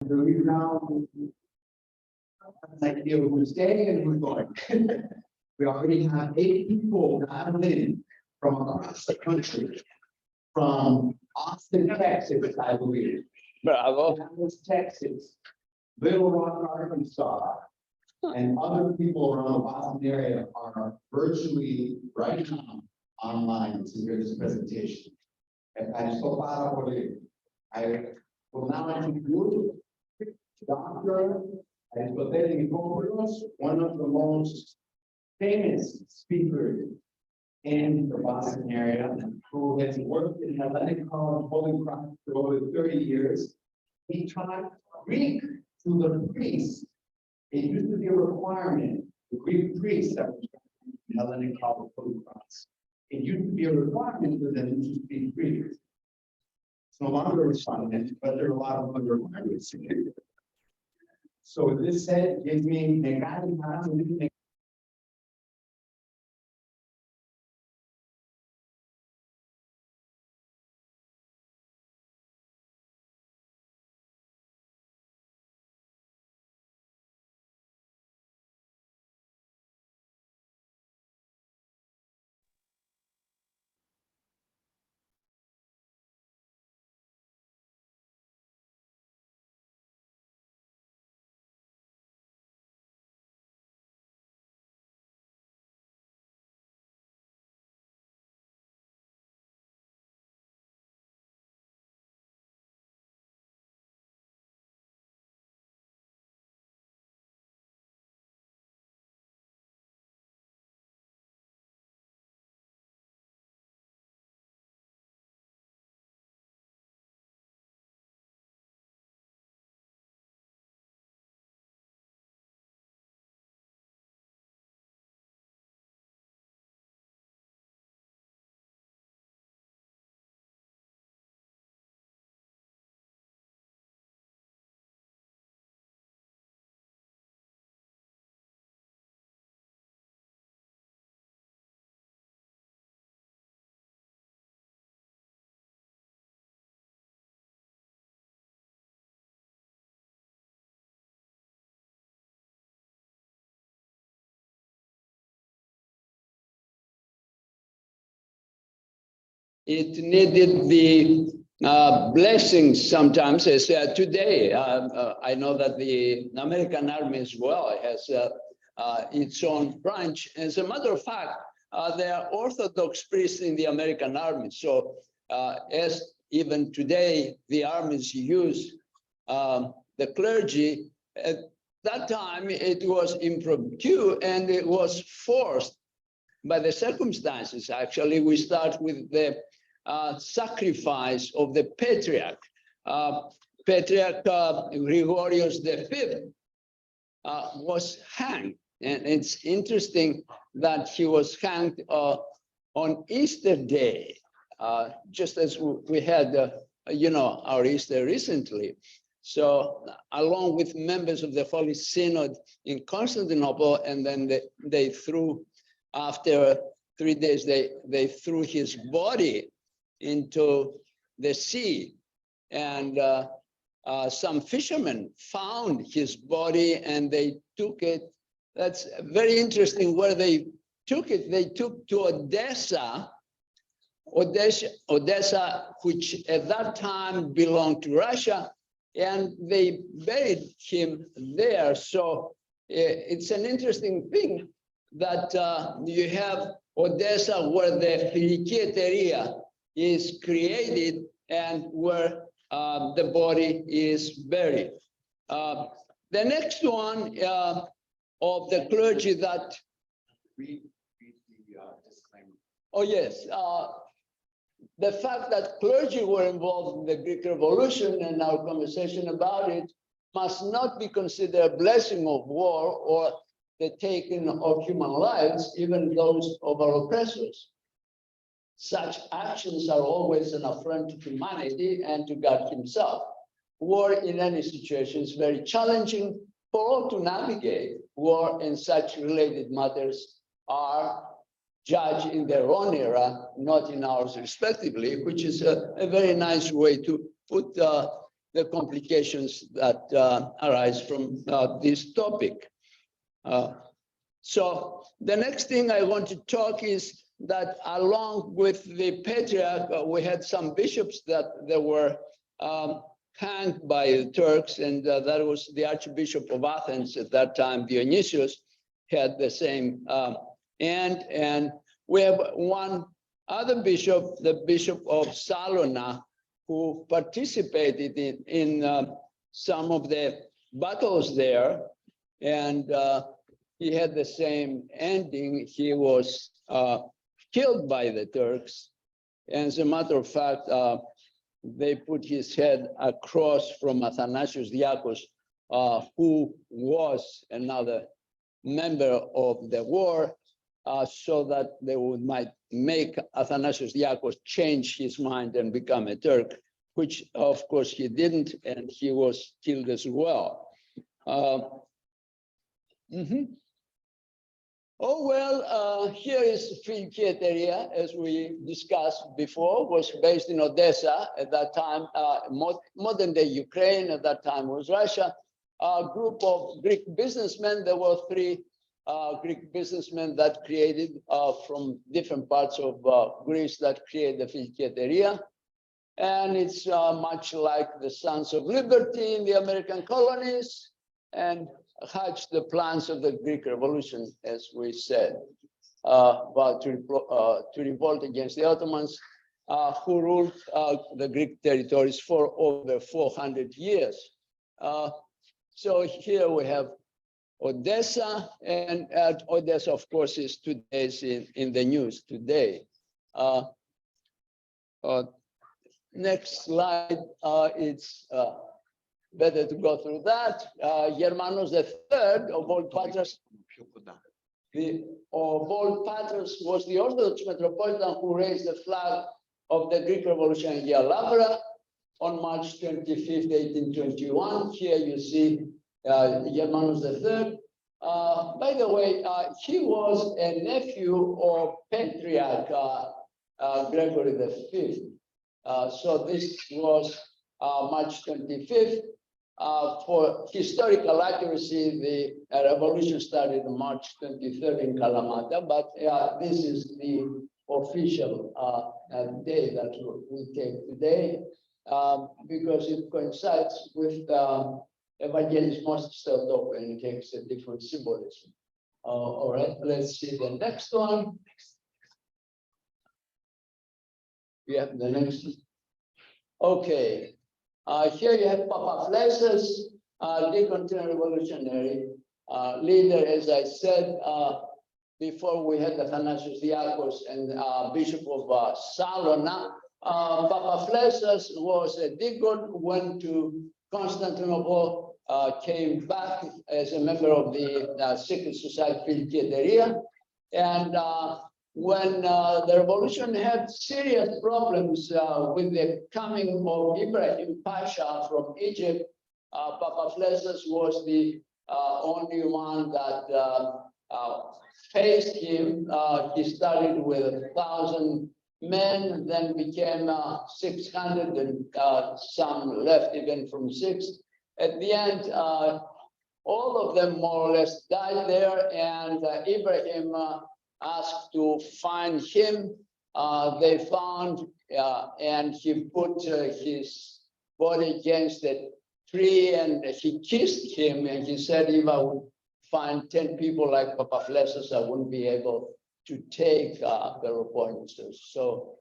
So we now have an idea of who's staying and who's going. We already have 8 people dialed in from across the country, from Austin, Texas, I believe. Bravo. Dallas, Texas, Little Rock, Arkansas, and other people around the Boston area are virtually right now online to hear this presentation. I'm so proud of you. I will now introduce Dr. Michopoulos, one of the most famous speakers in the Boston area, who has worked in Hellenic College, Holy Cross for over 30 years. He taught Greek to the priests. It used to be a requirement, the Greek priests that were in Hellenic College, Holy Cross. It used to be a requirement for them to speak Greek. It's no longer a requirement, but there are a lot of other requirements. So with this said, gives me It needed the blessings sometimes, as today. I know that the American Army as well has its own branch. As a matter of fact, there are Orthodox priests in the American Army. So as even today, the armies use the clergy, at that time it was impromptu and it was forced by the circumstances. Actually, we start with the sacrifice of the patriarch. Patriarch Gregorius V was hanged. And it's interesting that he was hanged on Easter Day, just as we had, our Easter recently. So along with members of the Holy Synod in Constantinople, and then they threw, after 3 days, they threw his body into the sea, and some fishermen found his body and they took it. That's very interesting where they took it. They took to Odessa, which at that time belonged to Russia, and they buried him there. So it's an interesting thing that you have Odessa, where the Philikieteria is created and where the body is buried. The next one of the clergy that... read the disclaimer. Oh, yes. The fact that clergy were involved in the Greek Revolution and our conversation about it must not be considered a blessing of war or the taking of human lives, even those of our oppressors. Such actions are always an affront to humanity and to God himself. War in any situation is very challenging for all to navigate. War and such related matters are judged in their own era, not in ours respectively, which is a very nice way to put the complications that arise from this topic. So the next thing I want to talk is that along with the patriarch, we had some bishops that they were hanged by the Turks, and that was the Archbishop of Athens at that time, Dionysius, had the same and we have one other bishop, the Bishop of Salona, who participated in some of the battles there, and he had the same ending. He was killed by the Turks, and as a matter of fact, they put his head across from Athanasius Diakos, who was another member of the war, so that they might make Athanasius Diakos change his mind and become a Turk, which of course he didn't, and he was killed as well. Oh, well, here is Filkieteria, as we discussed before, was based in Odessa at that time, modern day Ukraine, at that time was Russia. A group of Greek businessmen, there were three Greek businessmen that created from different parts of Greece that created the Filkieteria. And it's much like the Sons of Liberty in the American colonies, and hatched the plans of the Greek Revolution, as we said, about to revolt against the Ottomans, who ruled the Greek territories for over 400 years. So here we have Odessa, and Odessa, of course, is today's in the news today. Next slide, it's better to go through that. Germanos III of all patriarchs, was the Orthodox Metropolitan who raised the flag of the Greek Revolution in Lavra on March 25th, 1821. Here you see Germanos III. By the way, he was a nephew of Patriarch Gregory V. So this was March 25th. For historical accuracy, the revolution started on March 23rd in Kalamata, but this is the official day that we take today, because it coincides with Evangelis Mostis and it takes a different symbolism. All right, let's see the next one. We have the next. Okay. Here you have Papa Fleses, deacon revolutionary leader, as I said, before we had Athanasius Diakos and Bishop of Salona. Papa Fleses was a deacon, went to Constantinople, came back as a member of the secret society Filkieteria, and when the revolution had serious problems with the coming of Ibrahim Pasha from Egypt, Papa Fleses was the only one that faced him. He started with 1,000 men, then became 600, and some left even from 6. At the end, all of them more or less died there, and Ibrahim asked to find him. They found, and he put his body against a tree, and he kissed him, and he said, if I would find 10 people like Papa Fleses, I wouldn't be able to take Peloponnesus. So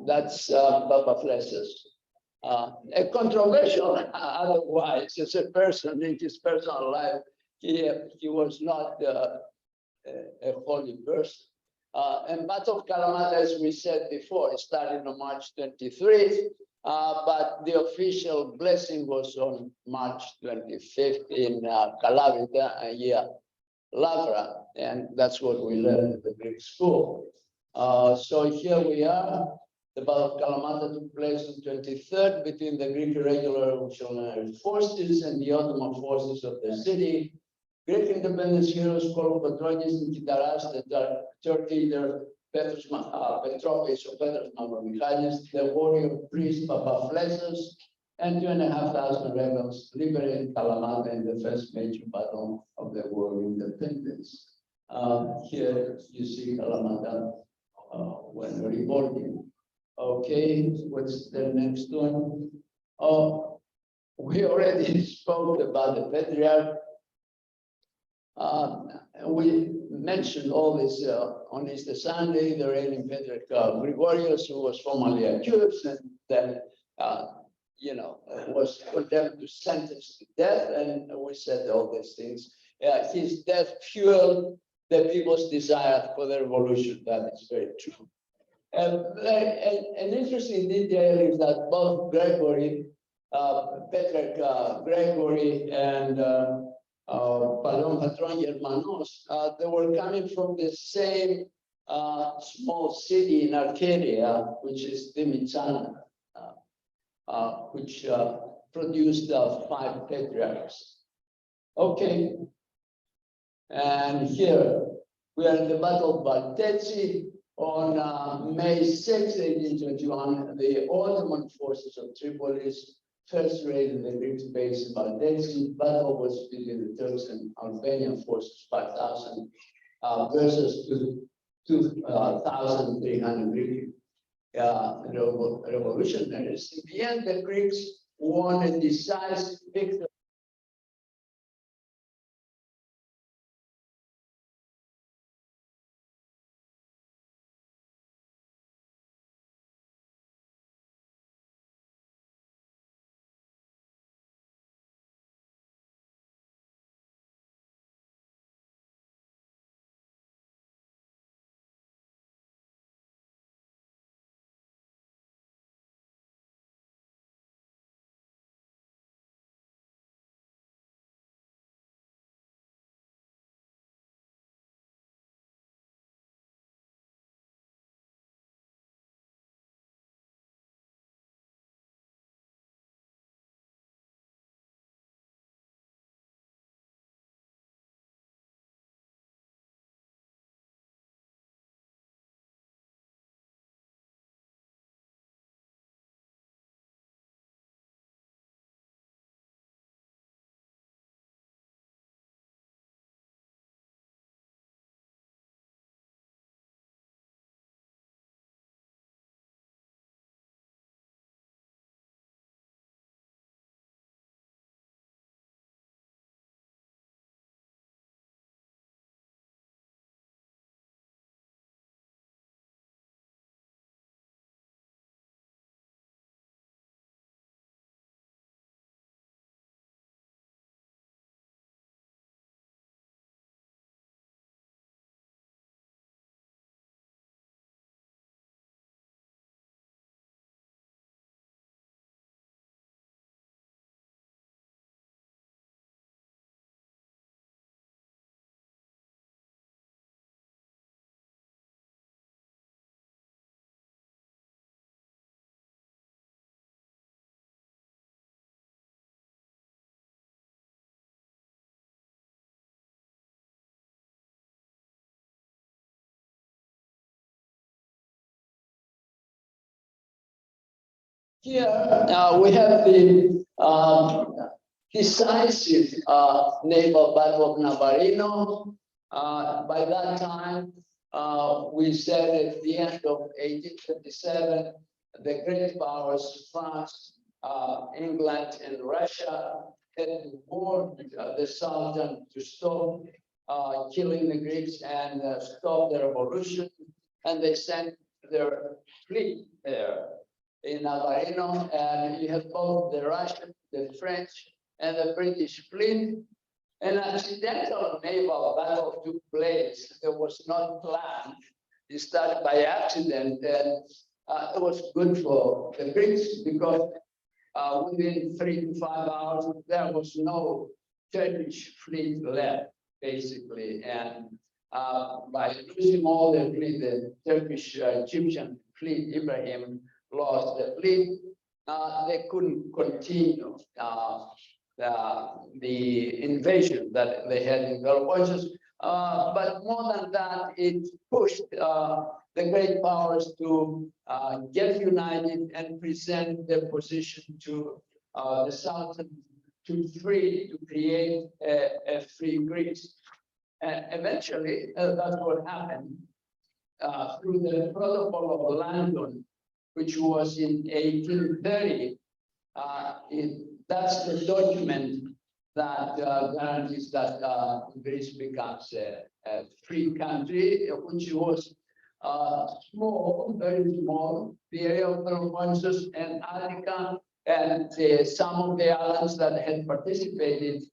that's Papa Fleses. A controversial otherwise, as a person in his personal life, he was not a holy person. And Battle of Kalamata, as we said before, it started on March 23, but the official blessing was on March 25th in Kalavita, Lavra, and that's what we learned at the Greek school. So here we are. The Battle of Kalamata took place on 23rd between the Greek irregular revolutionary forces and the Ottoman forces of the city. Greek independence heroes called Petronius and Kitaras, the Turk leader Petros Petropis or Petros Mavromichalis, the warrior priest Papa Fleses, and 2,500 rebels liberated Kalamata in the first major battle of the War of Independence. Here you see Kalamata when revolting. Okay, what's the next one? Oh, we already spoke about the patriarch. We mentioned all this on Easter Sunday, the reigning patriarch Gregorius, who was formerly accused and then, was condemned to sentence to death. And we said all these things. His death fueled the people's desire for the revolution. That is very true. An interesting detail is that both Gregory, Patriarch Gregory and Palom Patron Germanos, they were coming from the same small city in Arcadia, which is Dimitsana, which produced 5 patriarchs. Okay, and here we are in the Battle of Baltezi. On May 6, 1821, the Ottoman forces of Tripolis first raided the Greek base in Baltezi. Battle was between the Turks and Albanian forces, 5,000 versus 2,300 Greek revolutionaries. In the end, the Greeks won a decisive victory. Here we have the decisive naval battle of Navarino. By that time, we said at the end of 1857, the great powers, France, England, and Russia, had warned the Sultan to stop killing the Greeks and stop the revolution. And they sent their fleet there in Navarino, and you have both the Russian, the French, and the British fleet. An accidental naval battle took place that was not planned. It started by accident, and it was good for the Greeks because within 3 to 5 hours, there was no Turkish fleet left, basically. And by losing all the fleet, the Turkish Egyptian fleet, Ibrahim lost the fleet, they couldn't continue the invasion that they had in Peloponnesus. But more than that, it pushed the great powers to get united and present their position to the Sultan to create a free Greece. And eventually, that's what happened through the Protocol of London, which was in 1830. That's the document that guarantees that Greece becomes a free country, which was small, very small, the area of Peloponnesus and Attica, and some of the islands that had participated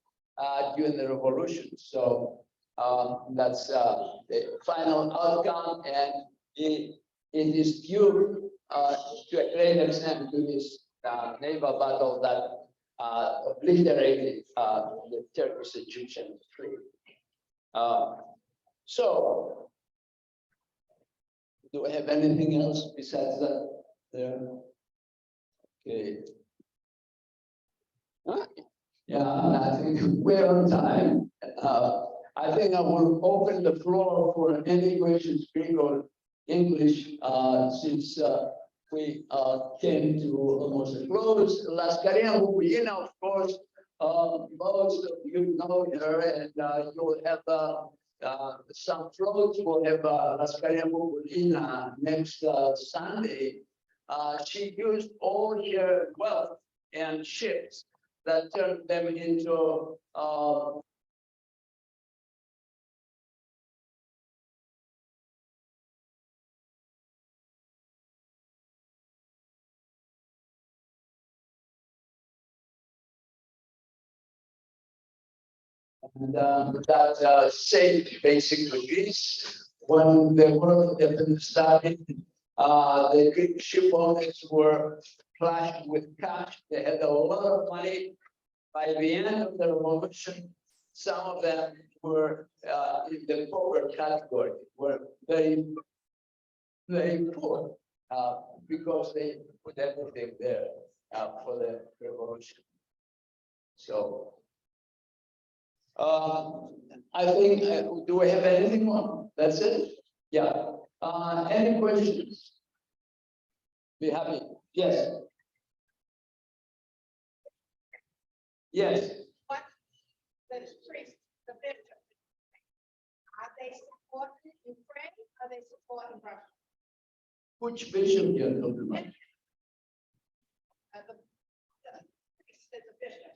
during the revolution. So that's the final outcome, and it is due to a great extent to this naval battle that obliterated the Turkish Egyptian fleet. So, do I have anything else besides that? There. Okay. Yeah, I think we're on time. I think I will open the floor for any questions, Greek or English, since we came to almost a close. Laskaria Woburn, of course, most of you know her, and you'll have some floats. We'll have Laskaria Woburn next Sunday. She used all her wealth and ships that turned them into and that saved basically Greece. When the war started, the Greek ship owners were flushed with cash. They had a lot of money. By the end of the revolution, some of them were in the poor category, were very, very poor because they put everything there for the revolution. So I think, do we have anything more? That's it? Yeah. Any questions? Be happy. Yes. Yes. What the priests, the bishops, are they supporting Ukraine? Are they supporting Russia? Which bishop you're talking about? The priest and the bishop.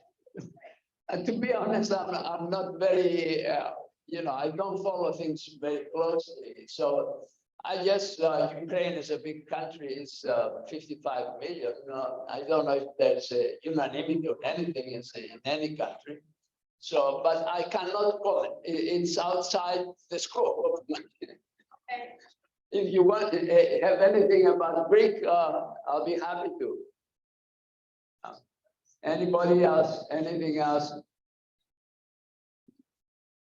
To be honest, I'm not very, I don't follow things very closely. So I guess Ukraine is a big country. It's 55 million. I don't know if there's a unanimity on anything in any country. So, but I cannot comment. It's outside the scope of my. If you want to have anything about Greek, I'll be happy to. Anybody else? Anything else?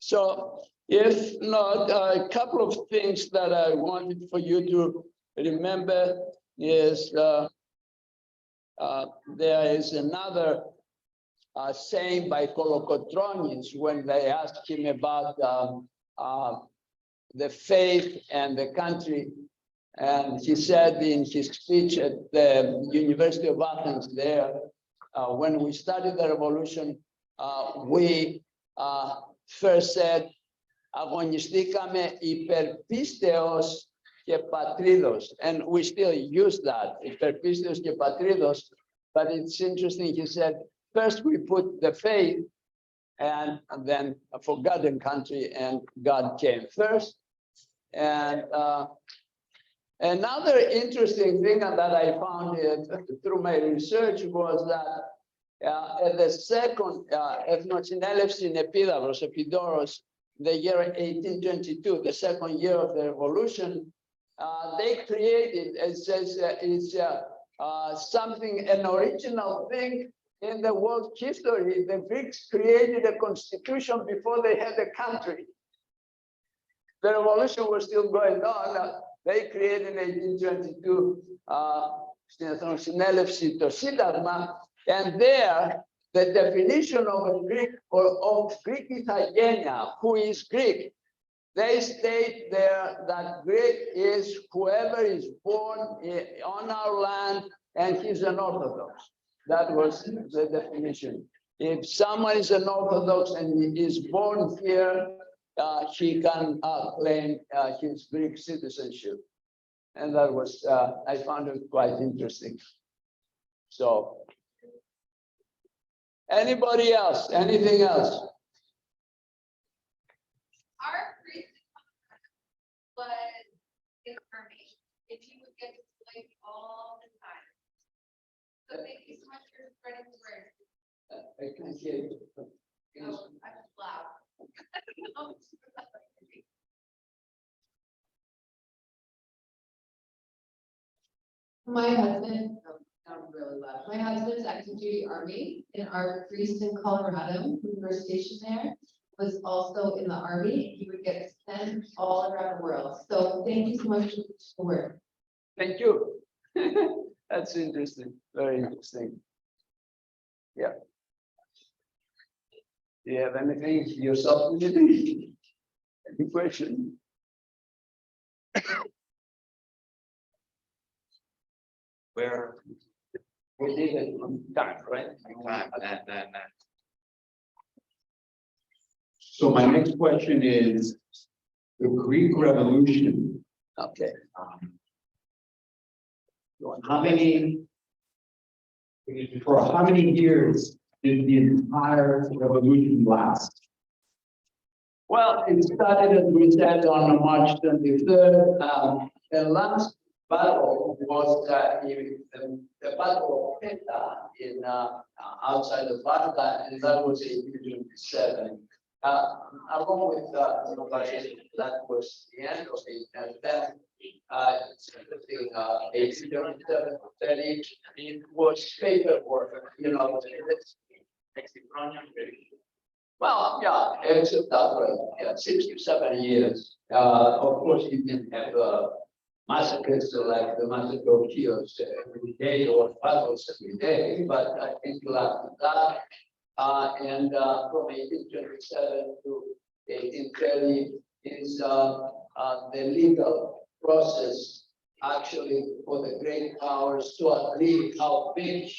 So, if not, a couple of things that I wanted for you to remember is there is another saying by Kolokotronis when they asked him about the faith and the country. And he said in his speech at the University of Athens there, when we started the revolution, we first said, αγωνιστήκαμε υπερπίστεως και πατρίδος. And we still use that, υπερπίστεως και πατρίδος. But it's interesting, he said, first we put the faith and then for God and country, and God came first. And another interesting thing that I found through my research was that at the second Ethnosynέλευση in Epidavros, Epidaurus, the year 1822, the second year of the revolution, they created, it says, it's something, an original thing in the world history. The Greeks created a constitution before they had a country. The revolution was still going on. They created in 1822 στην Εθνοσυνέλευση το Σύνταγμα, and there the definition of a Greek or of Greek ηθαγένεια, who is Greek, they state there that Greek is whoever is born on our land and he's an Orthodox. That was the definition. If someone is an Orthodox and is born here, he can claim his Greek citizenship. And that was, I found it quite interesting. So, anybody else? Anything else? Our priest was information. If you would get to play all the time. So thank you so much for spreading the word. I can't hear you. Oh, I'm loud. My husband, no, not really loud. My husband's active duty army, and our priest in Colorado, who we were stationed there, was also in the army. He would get sent all around the world. So thank you so much for the work. Thank you. That's interesting. Very interesting. Yeah. Do you have anything yourself? Any question? Where We did it on time, right? So my next question is, the Greek Revolution, Okay. how many, for how many years did the entire revolution last? Well, it started, as we said, on March 23rd. The last battle was the Battle of Petta in outside of Baghdad, and that was in 1827. Along with that was the end of it, and then it was paperwork, well, yeah, except that way, yeah, 6 to 7 years. Of course, you didn't have massacres like the massacre of Chios every day or battles every day, but I think like that. And from 1827 to 1830 is the legal process actually for the great powers to agree how big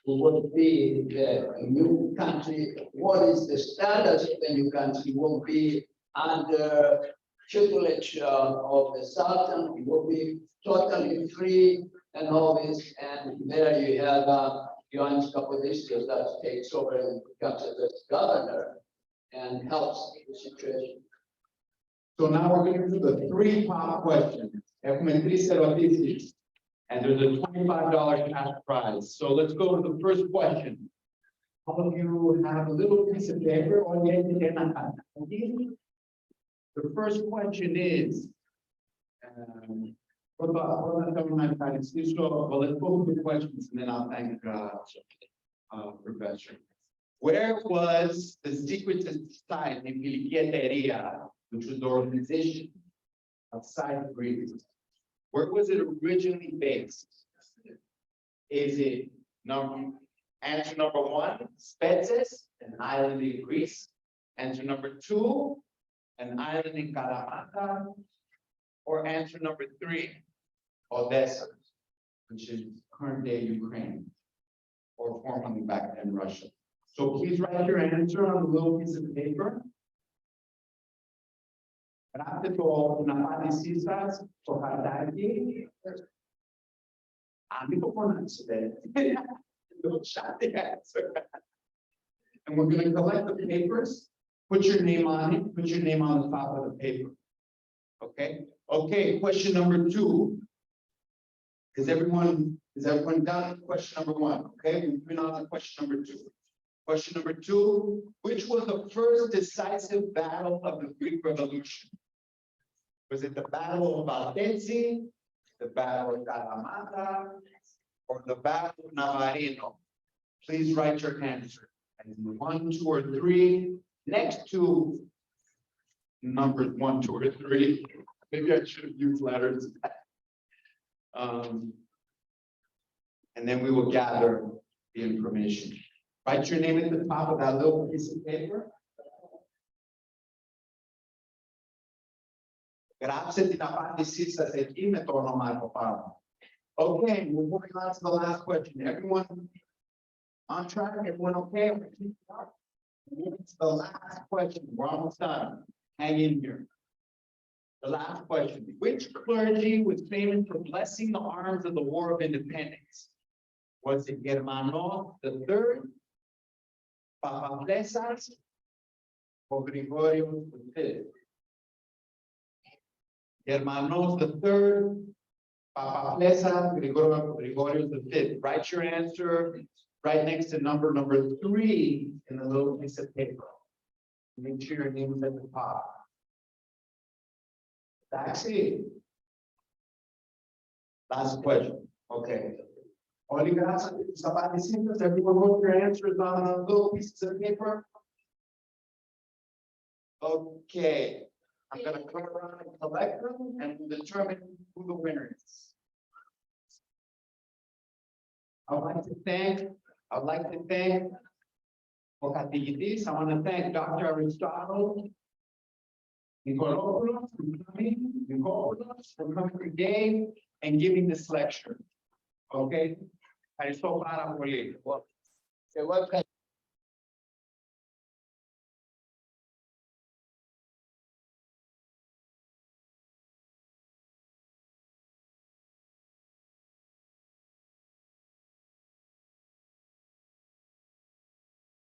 would be the new country, what is the status of the new country, will be under tutelage of the Sultan, it will be totally free and all this, and there you have Ioannis Kapodisios that takes over and becomes the governor and helps the situation. So now we're going to do the 3 top questions. Έχουμε 3 ερωτήσεις. And there's a $25 cash prize. So let's go to the first question. All of you have a little piece of paper. The first question is, well, let's go through the questions and then I'll thank Professor. Where was the secret society, which was the organization outside Greece? Where was it originally based? Is it answer number 1, Spetses, an island in Greece? Answer number 2, an island in Kalamata? Or answer number 3, Odessa, which is current day Ukraine, or formerly back then Russia. So please write your answer on a little piece of paper. Γράφτε την απάντησή σας στο χαρτάκι. Μην το φωνάξετε. Don't shout the answer. And we're going to collect the papers, put your name on it, put your name on the top of the paper. Okay? Okay, question number 2. Is everyone done? Question number 1. Okay, we've been on to question number 2. Question number 2, which was the first decisive battle of the Greek Revolution? Was it the Battle of Valdenzi, the Battle of Kalamata, or the Battle of Navarino? Please write your answer. And 1, 2, or 3. Next to numbers 1, 2, or 3. Maybe I should have used letters. And then we will gather the information. Write your name at the top of that little piece of paper. Γράψτε την απάντησή σας εκεί με το όνομα από πάνω. Okay, we're moving on to the last question. Everyone On track, everyone okay? It's the last question, we're almost done. Hang in here. The last question, which clergy was famous for blessing the arms of the War of Independence? Was it Germano III, Papa Plesas, or Gregorio V? Germanos III, Papa Plesas, Gregorio V. Write your answer right next to number 3 in the little piece of paper. Make sure your name is at the top. That's it. Last question, okay. Obrigado, somebody seems that everyone wrote your answers on a little pieces of paper. Okay, I'm gonna come around and collect them and we'll determine who the winner is. I'd like to thank Okatiyidis. I want to thank Dr. Aristotle. Michopoulos for coming today and giving this lecture. Okay? I so proud of you. Well,